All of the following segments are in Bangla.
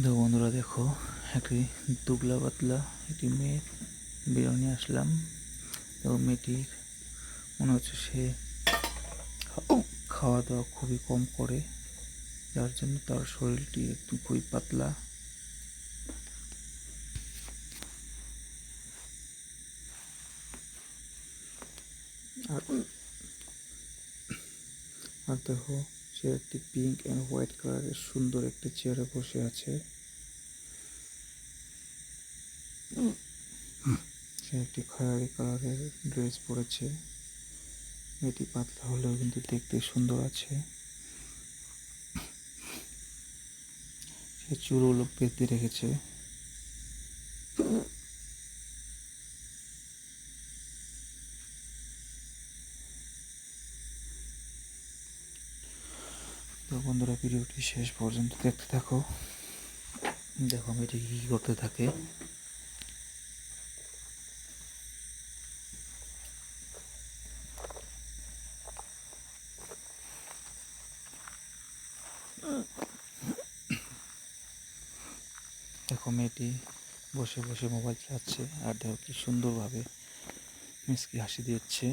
তো বন্ধুরা দেখো, একটি দুবলা পাতলা একটি মেয়ে বিরিয়ানি আসলাম। তো মেয়েটির মনে হচ্ছে সে খাওয়া দাওয়া খুবই কম করে, যার জন্য তার শরীরটি একটু খুবই পাতলা। আর আর দেখো, সে একটি পিঙ্ক অ্যান্ড হোয়াইট কালারের সুন্দর একটি চেয়ারে বসে আছে। সে একটি খয়েরি কালারের ড্রেস পরেছে। মেয়েটি পাতলা হলেও কিন্তু দেখতে সুন্দর আছে। সে চুলগুলো বেঁধে রেখেছে। তো বন্ধুরা, ভিডিওটি শেষ পর্যন্ত দেখতে থাকো। দেখো মেয়েটি কী করতে থাকে। দেখো মেয়েটি বসে বসে মোবাইল চালাচ্ছে, আর দেখো কি সুন্দরভাবে মিসকে হাসি দিচ্ছে।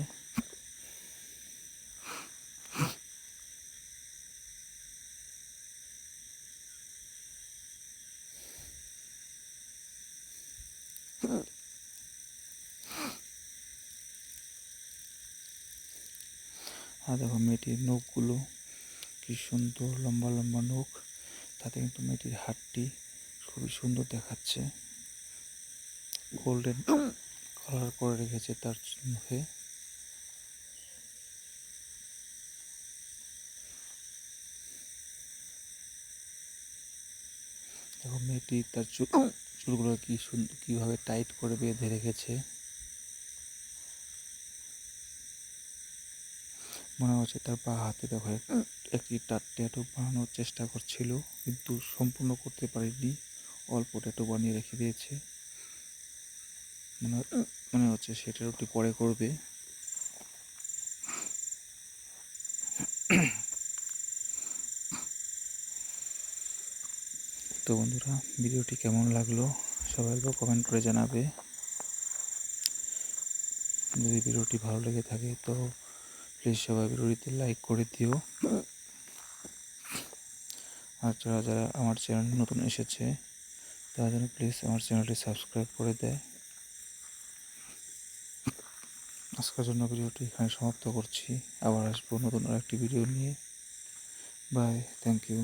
আর দেখো মেয়েটির নখগুলো কি সুন্দর, লম্বা লম্বা নখ। তাতে কিন্তু মেয়েটির হাতটি খুবই সুন্দর দেখাচ্ছে। গোল্ডেন কালার করে রেখেছে তার মুখে। দেখো মেয়েটি তার চুলগুলো কি সুন্দর কিভাবে টাইট করে বেঁধে রেখেছে। মনে হচ্ছে তার বা হাতে দেখো একটি ট্যাটু বানানোর চেষ্টা করছিল, কিন্তু সম্পূর্ণ করতে পারেনি। অল্প ট্যাটু বানিয়ে রেখে দিয়েছে। মনে হচ্ছে সে ট্যাটুটি পরে করবে। তো বন্ধুরা, ভিডিওটি কেমন লাগলো সবাই অল্প কমেন্ট করে জানাবে। যদি ভিডিওটি ভালো লেগে থাকে তো প্লিজ সবাই ভিডিওটিতে লাইক করে দিও। আর যারা যারা আমার চ্যানেল নতুন এসেছে তারা যেন প্লিজ আমার চ্যানেলটি সাবস্ক্রাইব করে দেয়। আজকের জন্য ভিডিওটি এখানে সমাপ্ত করছি। আবার আসবো নতুন আরেকটি ভিডিও নিয়ে। Bye, thank you.